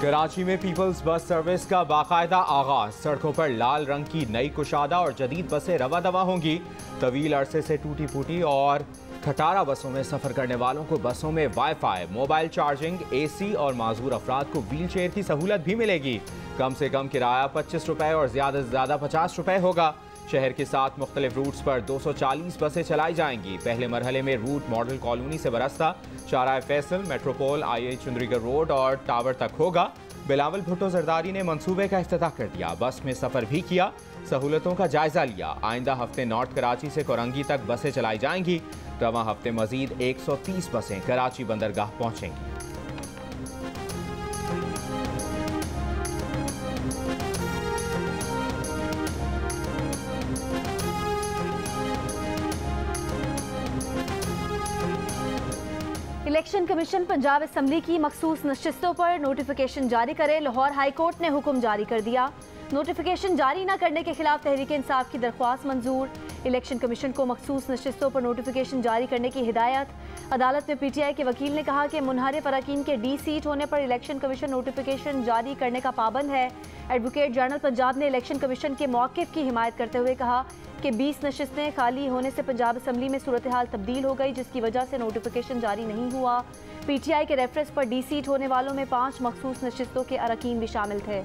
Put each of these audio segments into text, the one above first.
कराची में peoples bus service का बाकायदा आगाज। सड़कों पर लाल रंग की नई कुशादा और जदीद बसें रवा दवा होंगी। तवील अरसे से टूटी फूटी और खटारा बसों में सफर करने वालों को बसों में वाईफाई, मोबाइल चार्जिंग, AC और माजूर अफराद को व्हील चेयर की सहूलत भी मिलेगी। कम से कम किराया 25 रुपए और ज्यादा से ज्यादा 50 रुपए होगा। शहर के 7 मुख्तलिफ रूट्स पर 240 बसें चलाई जाएंगी। पहले मरहले में रूट मॉडल कॉलोनी से बरस्ता, शाहराह Faisal, Metropole, IH Chundrigar road और टावर तक होगा। बिलावल भुट्टो जरदारी ने मंसूबे का इफ्तिताह कर दिया। बस में सफर भी किया, सहूलतों का जायजा लिया। आइंदा हफ्ते नॉर्थ कराची से कोरंगी तक बसें चलाई जाएंगी। रवां हफ्ते मजीद 130 बसें कराची बंदरगाह पहुंचेंगी। इलेक्शन कमीशन पंजाब असम्बली की मखसूस नशिस्तों पर नोटिफिकेशन जारी करे। लाहौर हाई कोर्ट ने हुक्म जारी कर दिया। नोटिफिकेशन जारी न करने के खिलाफ तहरीक इंसाफ की दरख्वास्त मंजूर। इलेक्शन कमीशन को मखसूस नशिस्तों पर नोटिफिकेशन जारी करने की हिदायत। अदालत में PTI के वकील ने कहा कि मुनहरिफ अरकान के D सीट होने पर इलेक्शन कमीशन नोटिफिकेशन जारी करने का पाबंद है। एडवोकेट जनरल पंजाब ने इलेक्शन कमीशन के मौक़िफ़ की हिमायत करते हुए कहा कि 20 नशिस्तें खाली होने से पंजाब असम्बली में सूरत हाल तब्दील हो गई, जिसकी वजह से नोटिफिकेशन जारी नहीं हुआ। PTI के रेफरेंस पर D सीट होने वालों में 5 मखसूस नशिस्तों के अरकान भी शामिल थे।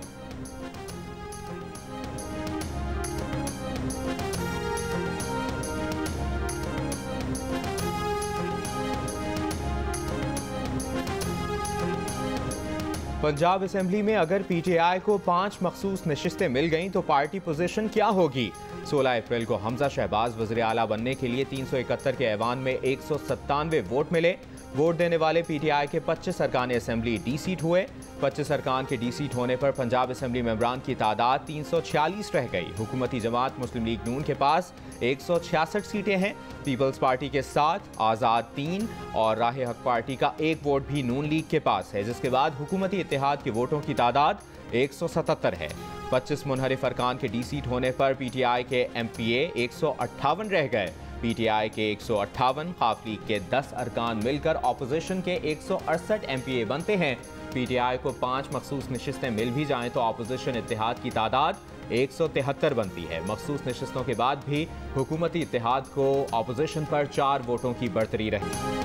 पंजाब असम्बली में अगर PTI को 5 मखसूस नशिस्तें मिल गईं तो पार्टी पोजीशन क्या होगी? 16 अप्रैल को हमजा शहबाज वज़ीर आला बनने के लिए 371 के ऐवान में 197 वोट मिले। वोट देने वाले PTI के 25 अरकान असम्बली D सीट हुए। 25 अरकान के D सीट होने पर पंजाब असम्बली मेंबरान की तादाद 346 रह गई। हुकूमती जमात मुस्लिम लीग नून के पास 166 सीटें हैं। पीपल्स पार्टी के 7, आज़ाद 3 और राह हक पार्टी का 1 वोट भी नून लीग के पास है, जिसके बाद हुकूमती इत्तेहाद के वोटों की तादाद 177 है। 25 मुनहरिफ अरकान के D सीट होने पर PTI के MPA 158 रह गए। PTI के 158, खाफ लीग के 10 अरकान मिलकर ऑपोजिशन के 168 MPA बनते हैं। PTI को 5 मखसूस नशिस्तें मिल भी जाएं तो ऑपोजिशन इत्तेहाद की तादाद 173 बनती है। मखसूस नशिस्तों के बाद भी हुकूमती इत्तेहाद को ऑपोजिशन पर 4 वोटों की बढ़तरी रही।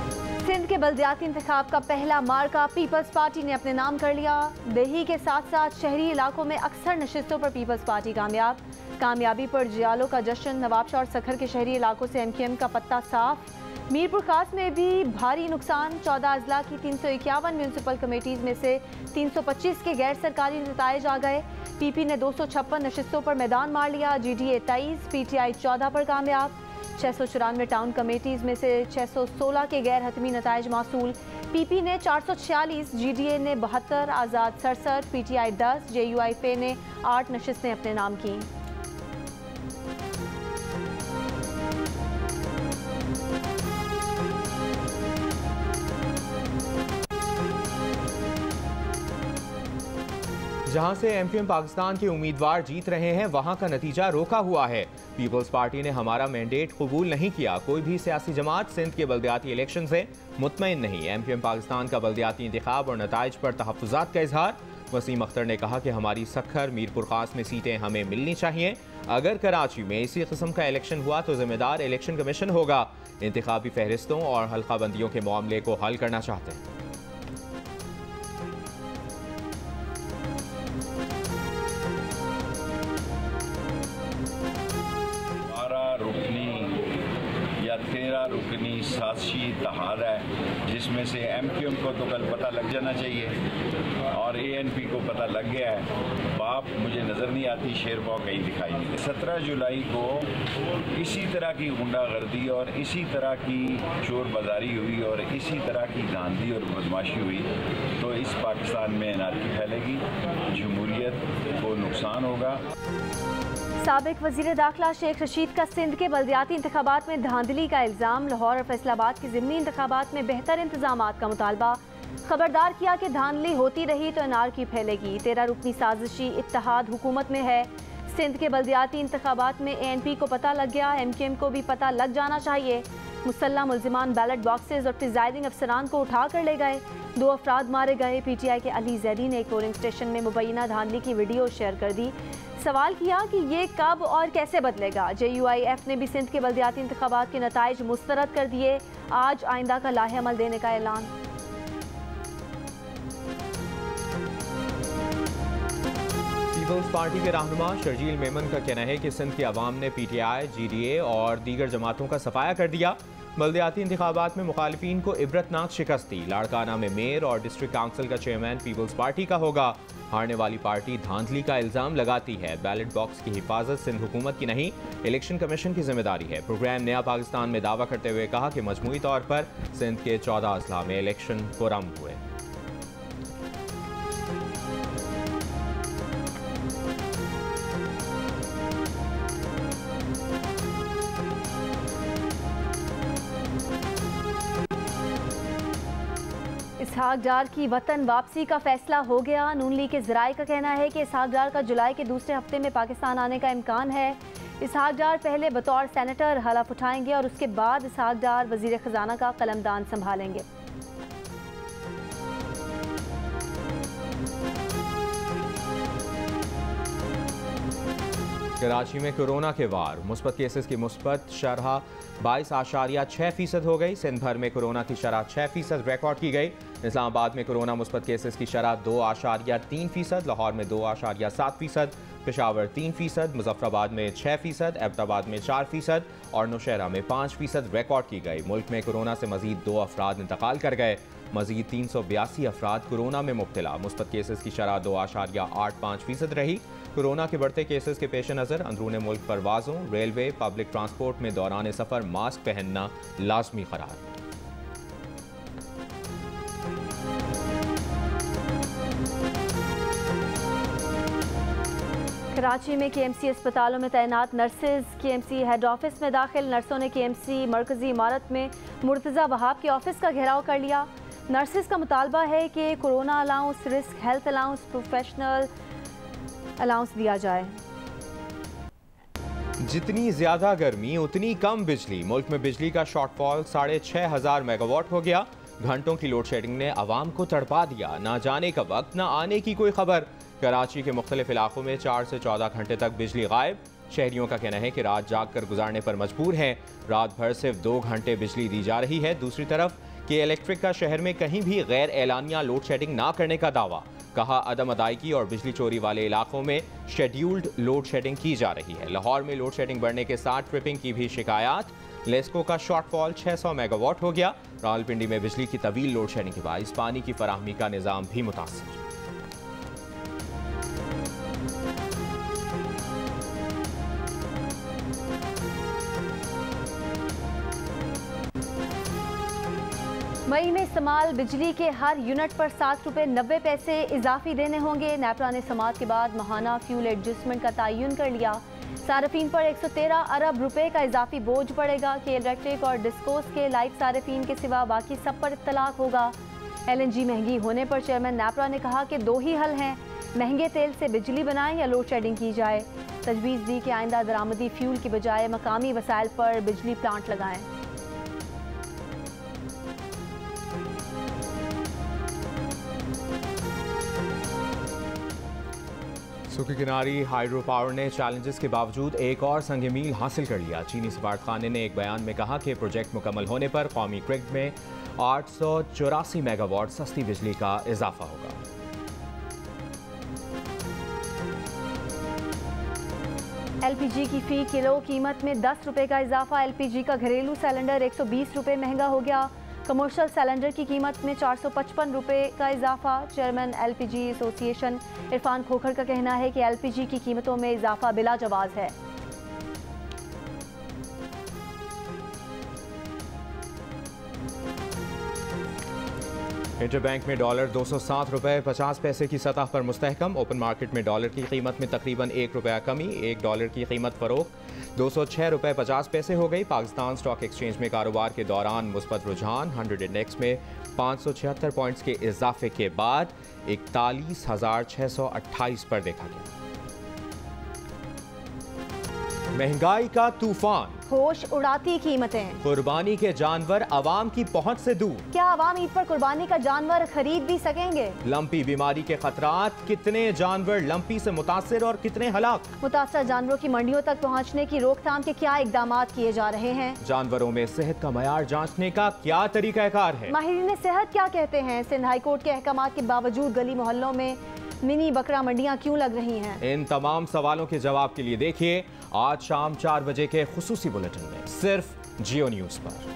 सिंध के बल्दियाती इंतखाब का पहला मार्का पीपल्स पार्टी ने अपने नाम कर लिया। देही के साथ साथ शहरी इलाकों में अक्सर नशिस्तों पर पीपल्स पार्टी कामयाब। कामयाबी पर जियालों का जश्न। नवाबशाह और सखर के शहरी इलाकों से MQM का पत्ता साफ। मीरपुर खास में भी भारी नुकसान। 14 अजला की 351 म्यूनसिपल कमेटीज में से 325 के गैर सरकारी नताइज आ गए। PP ने 256 नशिस्तों पर मैदान मार लिया। GDA 23, PTI 14 पर कामयाब। 694 टाउन कमेटीज में से 616 के गैर हतमी नताइज मासूल। PP ने 446, GDA ने 72, आज़ाद 67, PTI 10, JUIFA ने 8 नशिस्तें अपने नाम की। जहां से MQM पाकिस्तान के उम्मीदवार जीत रहे हैं, वहां का नतीजा रोका हुआ है। पीपल्स पार्टी ने हमारा मैंडेट कबूल नहीं किया। कोई भी सियासी जमात सिंध के बल्दियाती इलेक्शन से मुतमईन नहीं। MQM पाकिस्तान का बल्दियाती इंतखाब और नताइज पर तहफ़्फ़ुज़ात का इजहार। वसीम अख्तर ने कहा कि हमारी सखर मीरपुर खास में सीटें हमें मिलनी चाहिए। अगर कराची में इसी किस्म का इलेक्शन हुआ तो जिम्मेदार इलेक्शन कमीशन होगा। इंतखाबी फहरिस्तों और हल्का बंदियों के मामले को हल करना चाहते हैं। तेरा रुकनी साजिशी इत्तेहाद है, जिसमें से MQM को तो कल पता लग जाना चाहिए और ANP को पता लग गया है। बाप मुझे नज़र नहीं आती, शेर पाव कहीं दिखाई नहीं दे। 17 जुलाई को इसी तरह की गुंडागर्दी और इसी तरह की चोर बाजारी हुई और इसी तरह की धांधली और बदमाशी हुई तो इस पाकिस्तान में अनारकी फैलेगी, जमहूरियत को नुकसान होगा। साबिक वज़ीर दाखिला शेख रशीद का सिंध के बल्दियाती इंतखाबात में धांधली का इल्ज़ाम। लाहौर और फैसलाबाद के ज़िमनी इंतखाबात में बेहतर इंतजामात का मुतालबा। खबरदार किया कि धांधली होती रही तो अनारकी फैलेगी। 13 रुकनी साजिशी इत्तेहाद हुकूमत में है। सिंध के बल्दियाती इंतखाबात में ANP को पता लग गया, MQM को भी पता लग जाना चाहिए। मुसल्लह मुल्जिमान बैलेट बॉक्सेज और प्रिजाइडिंग अफसरान को उठा कर ले गए। 2 अफराद मारे गए। PTI के अली जैदी ने एक पोलिंग स्टेशन में मुबैना धांधली की वीडियो शेयर कर दी। सवाल किया कि ये कब और कैसे बदलेगा। JUIF ने भी सिंध के बल्दियाती इंतखाबात के नताइज मुस्तरद कर दिए। आज आइंदा का लाहे अमल देने का ऐलान। पीपल्स पार्टी के रहनुमा शर्जील मेमन का कहना है कि सिंध के अवाम ने PTI, GDA और दीगर जमातों का सफाया कर दिया। बल्दियाती इंतखाबात में मुखालिफिन को इबरतनाक शिकस्त दी। लाड़काना में मेयर और डिस्ट्रिक्ट काउंसिल का चेयरमैन पीपल्स पार्टी का होगा। हारने वाली पार्टी धांधली का इल्जाम लगाती है। बैलेट बॉक्स की हिफाजत सिंध हुकूमत की नहीं, इलेक्शन कमीशन की जिम्मेदारी है। प्रोग्राम नया पाकिस्तान में दावा करते हुए कहा कि मजमूई तौर पर सिंध के 14 अजला में इलेक्शन पुरअमन हुए। इसहाक डार की वतन वापसी का फैसला हो गया। नून लीग के ज़राए का कहना है कि इसहाक डार का जुलाई के दूसरे हफ्ते में पाकिस्तान आने का इम्कान है। इसहाक डार पहले बतौर सेनेटर हलफ उठाएंगे और उसके बाद इसहाक डार वज़ीर ख़जाना का कलमदान संभालेंगे। कराची में कोरोना के वार, मुस्बत केसेस की मुस्बत शरह 22.6% हो गई। सिंध भर में कोरोना की शरह 6% रिकॉर्ड की गई। इस्लामाबाद में कोरोना मुस्बत केसेस की शरह 2.3%, लाहौर में 2.7%, पेशावर 3%, मुजफ्फराबाद में 6%, एबटाबाद में 4% और नौशहरा में 5% रिकॉर्ड की गई। मुल्क में कोरोना से मजीद 2 अफराद इंतकाल कर गए। मजीद 382 अफराद कोरोना में मुब्तला। मुस्बत केसेस की शरह 2.85% रही। कोरोना के बढ़ते केसेस के पेश नज़र अंदरून मुल्क परवाज़ों, रेलवे, पब्लिक ट्रांसपोर्ट में दौरान सफ़र मास्क पहनना लाजमी करार। कराची में KMC अस्पतालों में तैनात नर्सेज KMC हेड ऑफिस में दाखिल। नर्सों ने KMC मरकजी इमारत में मुर्तज़ा वहाब के ऑफिस का घेराव कर लिया। नर्सेज का मुतालबा है कि corona allowance, risk health allowance, professional allowance दिया जाए। जितनी ज्यादा गर्मी उतनी कम बिजली। मुल्क में बिजली का शॉर्टफॉल 6,500 मेगावाट हो गया। घंटों की लोड शेडिंग ने आवाम को तड़पा दिया। ना जाने का वक्त, ना आने की कोई खबर। कराची के मुख्तलिफ इलाकों में 4 से 14 घंटे तक बिजली गायब। शहरियों का कहना है कि रात जाग कर गुजारने पर मजबूर हैं। रात भर सिर्फ 2 घंटे बिजली दी जा रही है। दूसरी तरफ के इलेक्ट्रिक का शहर में कहीं भी गैर एलानिया लोड शेडिंग ना करने का दावा। कहा अदम अदायगी और बिजली चोरी वाले इलाकों में शेड्यूल्ड लोड शेडिंग की जा रही है। लाहौर में लोड शेडिंग बढ़ने के साथ ट्रिपिंग की भी शिकायत। लेस्को का शॉर्टफॉल 600 मेगावाट हो गया। रावलपिंडी में बिजली की तवील लोड शेडिंग के बायस पानी की फराहमी का निज़ाम भी मुतासिर। मई में इस्तेमाल बिजली के हर यूनिट पर 7 रुपये 90 पैसे इजाफी देने होंगे। नेपरा ने समात के बाद माहाना फ्यूल एडजस्टमेंट का तयन कर लिया। सार्फिन पर 113 अरब रुपए का इजाफी बोझ पड़ेगा। के इलेक्ट्रिक और डिस्कोस के लाइव सार्फिन के सिवा बाकी सब पर इत्तलाक होगा। LNG महंगी होने पर चेयरमैन नेपरा ने कहा कि 2 ही हल हैं, महंगे तेल से बिजली बनाएं या लोड शेडिंग की जाए। तजवीज़ दी कि आइंदा दरामदी फ्यूल की बजाय मकामी वसाइल पर बिजली प्लांट लगाएं। सूखी किनारी हाइड्रो पावर ने चैलेंजेस के बावजूद एक और संग मील हासिल कर लिया। चीनी सफारतखाने ने एक बयान में कहा कि प्रोजेक्ट मुकम्मल होने पर कौमी ग्रिड में 884 मेगावाट सस्ती बिजली का इजाफा होगा। LPG की फी किलो कीमत में 10 रुपये का इजाफा। LPG का घरेलू सिलेंडर 120 रुपये महंगा हो गया। कमर्शियल सिलेंडर की कीमत में 455 रुपये का इजाफा। Chairman LPG association Irfan Khokhar का कहना है कि LPG की कीमतों में इजाफा बिला जवाज है। इंटरबैंक में डॉलर 207 रुपये 50 पैसे की सतह पर मुस्तहकम। ओपन मार्केट में डॉलर की कीमत में तकरीबन 1 रुपया कमी। 1 डॉलर की कीमत फरोख्त 206 रुपये 50 पैसे हो गई। पाकिस्तान स्टॉक एक्सचेंज में कारोबार के दौरान मुस्बत रुझान। 100 इंडेक्स में 576 पॉइंट्स के इजाफे के बाद 41,628 पर देखा गया। महंगाई का तूफान। होश उड़ाती कीमतें। कुर्बानी के जानवर अवाम की पहुंच से दूर। क्या अवाम ईद पर कुर्बानी का जानवर खरीद भी सकेंगे? लंपी बीमारी के खतरात, कितने जानवर लंपी से मुतासिर और कितने हलाक। मुतासर जानवरों की मंडियों तक पहुँचने की रोकथाम के क्या इकदाम किए जा रहे हैं? जानवरों में सेहत का मयार जांचने का क्या तरीकाकार है? माहिरीन सेहत क्या कहते हैं? सिंध हाई कोर्ट के अहकाम के बावजूद गली मोहल्लों में मिनी बकरा मंडियां क्यों लग रही हैं? इन तमाम सवालों के जवाब के लिए देखिए आज शाम 4 बजे के खुसूसी बुलेटिन में, सिर्फ जियो न्यूज पर।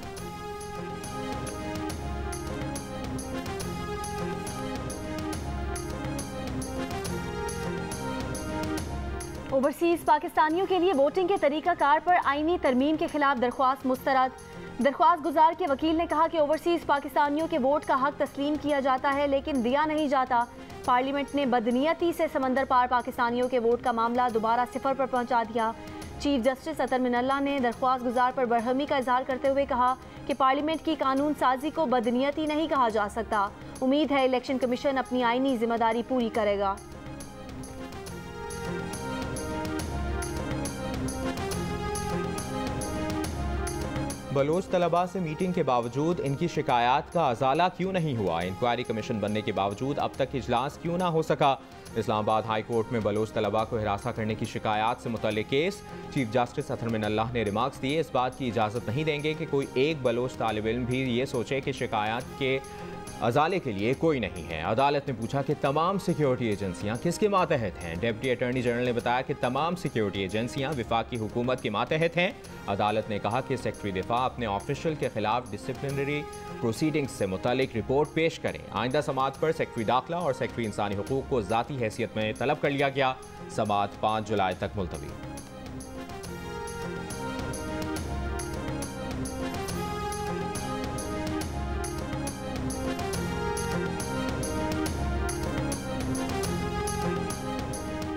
ओवरसीज पाकिस्तानियों के लिए वोटिंग के तरीकाकार पर आईनी तरमीम के खिलाफ दरख्वास्त मुस्तरद। दरख्वास्त गुजार के वकील ने कहा कि ओवरसीज पाकिस्तानियों के वोट का हक तस्लीम किया जाता है लेकिन दिया नहीं जाता। पार्लियामेंट ने बदनीयती से समंदर पार पाकिस्तानियों के वोट का मामला दोबारा सिफर पर पहुंचा दिया। चीफ जस्टिस अतर मिनल्ला ने दरख्वास्त गुजार पर बरहमी का इजहार करते हुए कहा कि पार्लियामेंट की कानून साजी को बदनीयती नहीं कहा जा सकता। उम्मीद है इलेक्शन कमीशन अपनी आईनी जिम्मेदारी पूरी करेगा। बलोच तलबा से मीटिंग के बावजूद इनकी शिकायत का अजाला क्यों नहीं हुआ? इंक्वायरी कमीशन बनने के बावजूद अब तक इजलास क्यों ना हो सका? इस्लामाबाद हाई कोर्ट में बलोच तलबा को हिरासा करने की शिकायत से मुतल्लिक केस। चीफ जस्टिस अतर मिनल्लाह ने रिमार्क्स दिए, इस बात की इजाज़त नहीं देंगे कि कोई एक बलोच तालिब इल्म भी ये सोचे कि शिकायत के अजाले के लिए कोई नहीं है। अदालत ने पूछा कि तमाम सिक्योरिटी एजेंसियां किसके मातहत हैं? डिप्टी अटॉर्नी जनरल ने बताया कि तमाम सिक्योरिटी एजेंसियां विफाकी हुकूमत के मातहत हैं। अदालत ने कहा कि सेक्रेटरी दिफा अपने ऑफिशियल के खिलाफ डिसिप्लिनरी प्रोसीडिंग्स से मुतालिक रिपोर्ट पेश करें। आइंदा समाअत पर सेक्रेटरी दाखिला और सेक्रेटरी इंसानी हुकूक को ज़ाती हैसियत में तलब कर लिया गया। समाअत 5 जुलाई तक मुलतवी।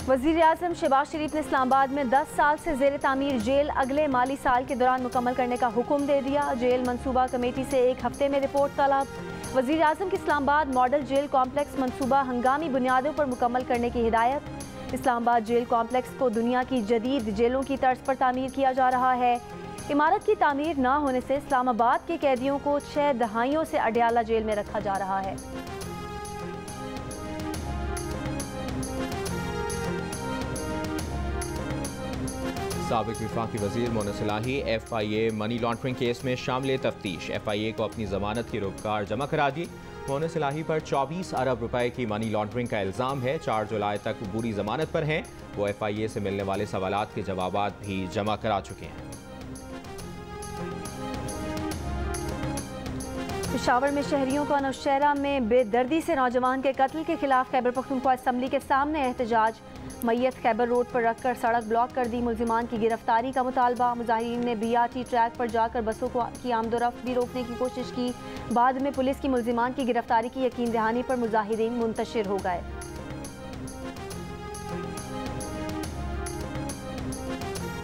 वज़ीर आज़म शहबाज शरीफ ने इस्लामाबाद में 10 साल से ज़ेर तामीर जेल अगले माली साल के दौरान मुकम्मल करने का हुक्म दे दिया। जेल मनसूबा कमेटी से 1 हफ्ते में रिपोर्ट तलब। वज़ीर आज़म की इस्लामाबाद मॉडल जेल कॉम्प्लेक्स मनसूबा हंगामी बुनियादों पर मुकम्मल करने की हिदायत। इस्लामाबाद जेल कॉम्प्लेक्स को दुनिया की जदीद जेलों की तर्ज पर तामीर किया जा रहा है। इमारत की तामीर न होने से इस्लामाबाद के कैदियों को 6 दहाइयों से अडयाला जेल में रखा जा रहा है। साबिक वफाकी वजीर Moonis Elahi FIA money laundering case में शामिल तफ्तीश। FIA को अपनी जमानत की रोककार जमा करा दी। मोहन सलाही पर 24 अरब रुपए की मनी लॉन्ड्रिंग का इल्ज़ाम है। 4 जुलाई तक बुरी जमानत पर हैं। वो FIA से मिलने वाले सवालात के जवाबात भी जमा करा चुके हैं। पेशावर में शहरियों का नौशहरा में बेदर्दी से नौजवान के कत्ल के खिलाफ खैबर पख्तूनख्वा असम्बली के सामने एहतजाज। मैयत खैबर रोड पर रखकर सड़क ब्लॉक कर दी। मुल्जिमान की गिरफ्तारी का मुतालबा। मुजाहिरीन ने BRT ट्रैक पर जाकर बसों की आमदोरफ्त भी रोकने की कोशिश की। बाद में पुलिस की मुल्जिमान की गिरफ्तारी की यकीन दहानी पर मुजाहिरीन मुंतशिर हो गए।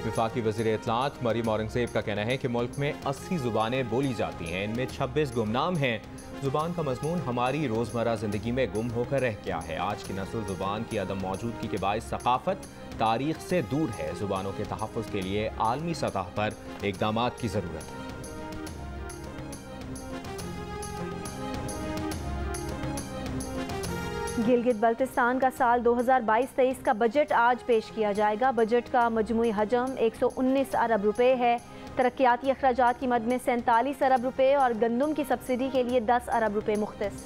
वफाकी वज़ीर इत्तलात मरीम औरंगज़ेब का कहना है कि मुल्क में 80 ज़ुबानें बोली जाती हैं, इनमें 26 गुमनाम हैं। ज़ुबान का मज़मून हमारी रोज़मर्रा ज़िंदगी में गुम होकर रह गया है। आज की नस्ल ज़ुबान की अदम मौजूदगी के बाइस सकाफ़त तारीख़ से दूर है। ज़ुबानों के तहफ़्फ़ुज़ के लिए आलमी सतह पर इक़दामात की ज़रूरत है। गिलगित बल्तिस्तान का साल 2022-23 का बजट आज पेश किया जाएगा। बजट का मजमूई हजम 119 अरब रुपए है। तरक्याती अखराजात की मद में 47 अरब रुपए और गंदम की सब्सिडी के लिए 10 अरब रुपए मुख्तस।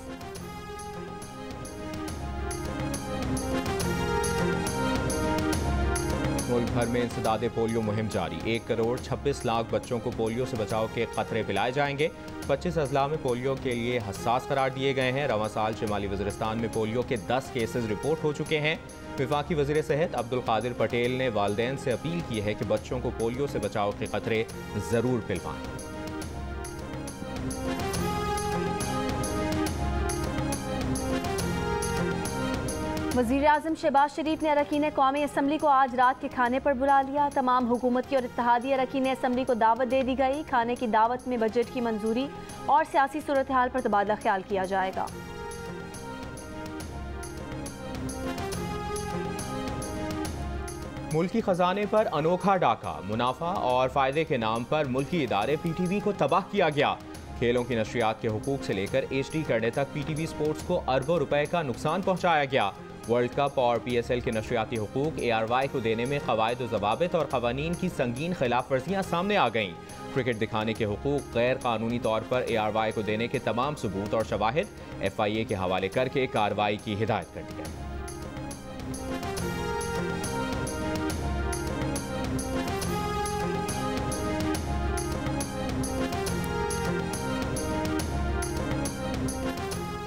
मुल्क भर में इंसदादे पोलियो मुहिम जारी। 1 करोड़ 26 लाख बच्चों को पोलियो से बचाव के खतरे पिलाए जाएंगे। 25 अजला में पोलियो के लिए हसास करार दिए गए हैं। रवां साल शिमाली वज़ीरिस्तान में पोलियो के 10 केसेस रिपोर्ट हो चुके हैं। वफाकी वज़ीर सेहत अब्दुल कादिर पटेल ने वालिदैन से अपील की है कि बच्चों को पोलियो से बचाव के खतरे ज़रूर पिलवाएं। वज़ीर आज़म शहबाज शरीफ ने अरकान कौमी असम्बली को आज रात के खाने पर बुला लिया। तमाम हुकूमती और इत्तेहादी अरकान असम्बली को दावत दे दी गई। खाने की दावत में बजट की मंजूरी और सियासी सूरत हाल पर तबादला ख्याल किया जाएगा। मुल्की खजाने पर अनोखा डाका, मुनाफा और फायदे के नाम पर मुल्की इदारे पीटीवी को तबाह किया गया। खेलों की नशरियात के हुकूक से लेकर एचडी करने तक पीटीवी स्पोर्ट्स को अरबों रुपए का नुकसान पहुंचाया गया। वर्ल्ड कप और पीएसएल के नशरियाती हुकूक एआरवाई को देने में कवायद ज़वाबित और कवानीन की संगीन खिलाफ वर्जियाँ सामने आ गईं। क्रिकेट दिखाने के हुकूक गैर कानूनी तौर पर एआरवाई को देने के तमाम सबूत और शवाहिद FIA के हवाले करके कार्रवाई की हिदायत कर दी गई।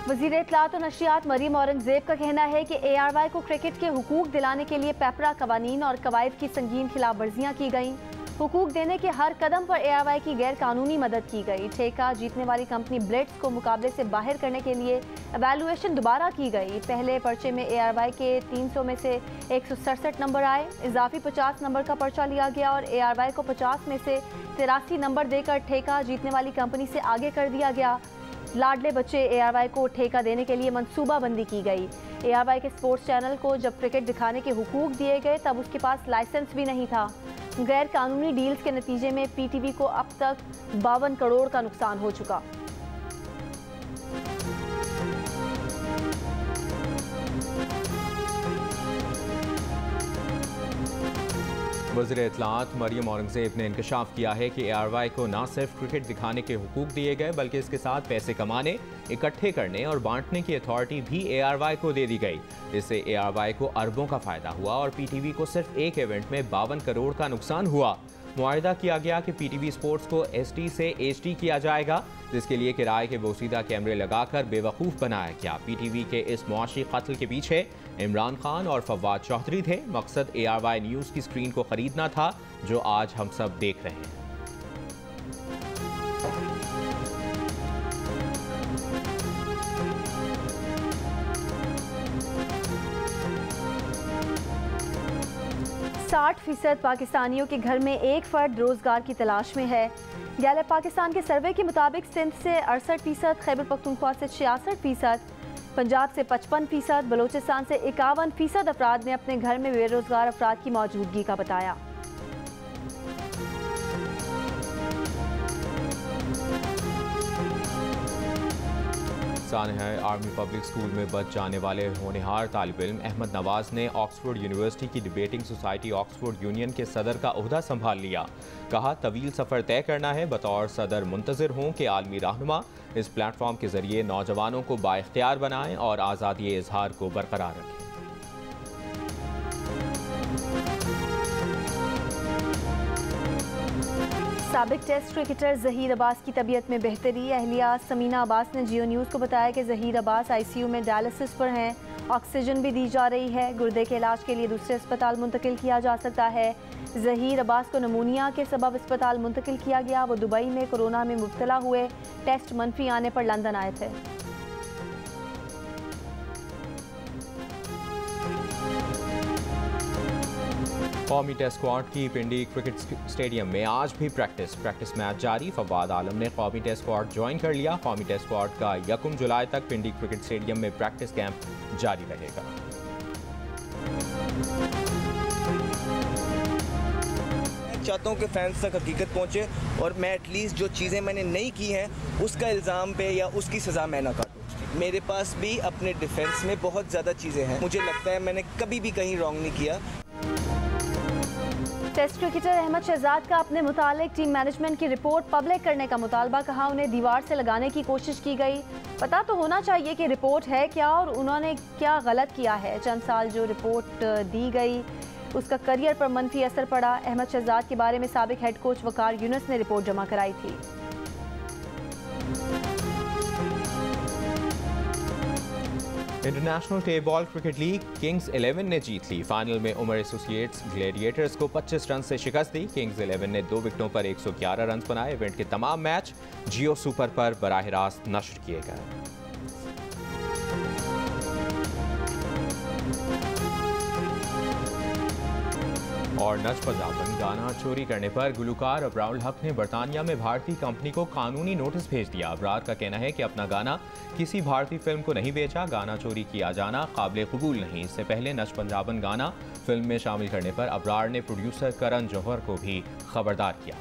वज़ीर इत्तलात और नशरियात मरीम औरंगज़ेब का कहना है कि ARY को क्रिकेट के हुकूक दिलाने के लिए पेपरा कवानीन और कवायद की संगीन खिलाफ वर्जियाँ की गईं। हुकूक देने के हर कदम पर ARY की गैर कानूनी मदद की गई। ठेका जीतने वाली कंपनी ब्लिट्स को मुकाबले से बाहर करने के लिए एवेल्युएशन दोबारा की गई। पहले पर्चे में ARY के 300 में से 167 नंबर आए, इजाफी 50 नंबर का पर्चा लिया गया और ARY को 50 में से 83 नंबर देकर ठेका जीतने वाली कंपनी से आगे कर दिया गया। लाडले बच्चे ARY को ठेका देने के लिए मंसूबाबंदी की गई। ARY के स्पोर्ट्स चैनल को जब क्रिकेट दिखाने के हुकूक दिए गए तब उसके पास लाइसेंस भी नहीं था। गैर कानूनी डील्स के नतीजे में पीटीवी को अब तक 52 करोड़ का नुकसान हो चुका। वज़ीर इत्तलात मरीम औरंगज़ेब ने इंकशाफ किया है कि ARY को न सिर्फ क्रिकेट दिखाने के हुकूक दिए गए बल्कि इसके साथ पैसे कमाने, इकट्ठे करने और बांटने की अथॉरिटी भी ARY को दे दी गई। इससे ARY को अरबों का फायदा हुआ और पीटीवी को सिर्फ एक इवेंट में 52 करोड़ का नुकसान हुआ। मुआहिदा किया गया कि पीटीवी स्पोर्ट्स को SD से HD किया जाएगा, जिसके लिए किराए के बोसीदा कैमरे लगाकर बेवकूफ़ बनाया गया। पीटीवी के इस मुआशी कत्ल के पीछे इमरान खान और फवाद चौधरी थे। मकसद ARY न्यूज़ की स्क्रीन को खरीदना था, जो आज हम सब देख रहे हैं। %60 पाकिस्तानियों के घर में एक फ़र्द रोज़गार की तलाश में है। गैलप पाकिस्तान के सर्वे के मुताबिक सिंध से 68%, खैबर पख्तूनख्वा से 66%, पंजाब से 55%, बलोचिस्तान से 51% अफराद ने अपने घर में बेरोज़गार अफराद की मौजूदगी का बताया। आर्मी पब्लिक स्कूल में बच जाने वाले होनहार तालिब इल्म अहमद नवाज ने ऑक्सफोर्ड यूनिवर्सिटी की डिबेटिंग सोसाइटी ऑक्सफोर्ड यूनियन के सदर का ओहदा संभाल लिया। कहा, तवील सफ़र तय करना है, बतौर सदर मुंतज़िर हूँ कि आलमी रहनुमा इस प्लेटफॉर्म के जरिए नौजवानों को बाइख्तियार बनाएं और आज़ादी इजहार को बरकरार रखें। साबिक टेस्ट क्रिकेटर ज़हीर अब्बास की तबीयत में बेहतरी। अहलिया समीना अब्बास ने जियो न्यूज़ को बताया कि ज़हीर अब्बास ICU में डायलिसिस पर हैं। ऑक्सीजन भी दी जा रही है। गुर्दे के इलाज के लिए दूसरे अस्पताल मुंतकिल किया जा सकता है। ज़हीर अब्बास को नमूनिया के सबब अस्पताल मुंतकिल किया गया। वो दुबई में कोरोना में मुब्तला हुए, टेस्ट मनफी आने पर लंदन आए थे। कौमी टेस्ट स्क्वाड की पिंडी क्रिकेट स्टेडियम में आज भी प्रैक्टिस मैच जारी। फवाद आलम ने कौमी टेस्ट स्क्वाड ज्वाइन कर लिया। कौमी टेस्ट स्क्वाड का 1 जुलाई तक पिंडी क्रिकेट स्टेडियम में प्रैक्टिस कैंप जारी रहेगा। चाहता हूँ कि फैंस तक हकीकत पहुँचे और मैं एटलीस्ट जो चीज़ें मैंने नहीं की हैं उसका इल्ज़ाम पे या उसकी सज़ा मैं ना काटूँ। मेरे पास भी अपने डिफेंस में बहुत ज़्यादा चीज़ें हैं। मुझे लगता है मैंने कभी भी कहीं रॉन्ग नहीं किया। टेस्ट क्रिकेटर अहमद शहजाद का अपने मुतालिक टीम मैनेजमेंट की रिपोर्ट पब्लिक करने का मुतालबा। कहा, उन्हें दीवार से लगाने की कोशिश की गई। पता तो होना चाहिए कि रिपोर्ट है क्या और उन्होंने क्या गलत किया है। चंद साल जो रिपोर्ट दी गई उसका करियर पर मनफी असर पड़ा। अहमद शहजाद के बारे में साबिक हेड कोच वकार यूनुस ने रिपोर्ट जमा कराई थी। International table cricket league Kings 11 ने जीत ली। फाइनल में उमर एसोसिएट्स ग्लैडिएटर्स को 25 रन से शिकस्त दी। किंग्स 11 ने 2 विकेटों पर 111 रन बनाए। इवेंट के तमाम मैच जियो सुपर पर बराह रास्त नश्र किए गए। और और नच पंजाबन गाना चोरी करने पर गुलकार अबरार हक ने बरतानिया में भारतीय कंपनी को कानूनी नोटिस भेज दिया। अबरार का कहना है कि अपना गाना किसी भारतीय फिल्म को नहीं बेचा, गाना चोरी किया जाना काबिल कबूल नहीं। इससे पहले नच पंजाबन गाना फिल्म में शामिल करने पर अबरार ने प्रोड्यूसर करण जौहर को भी खबरदार किया।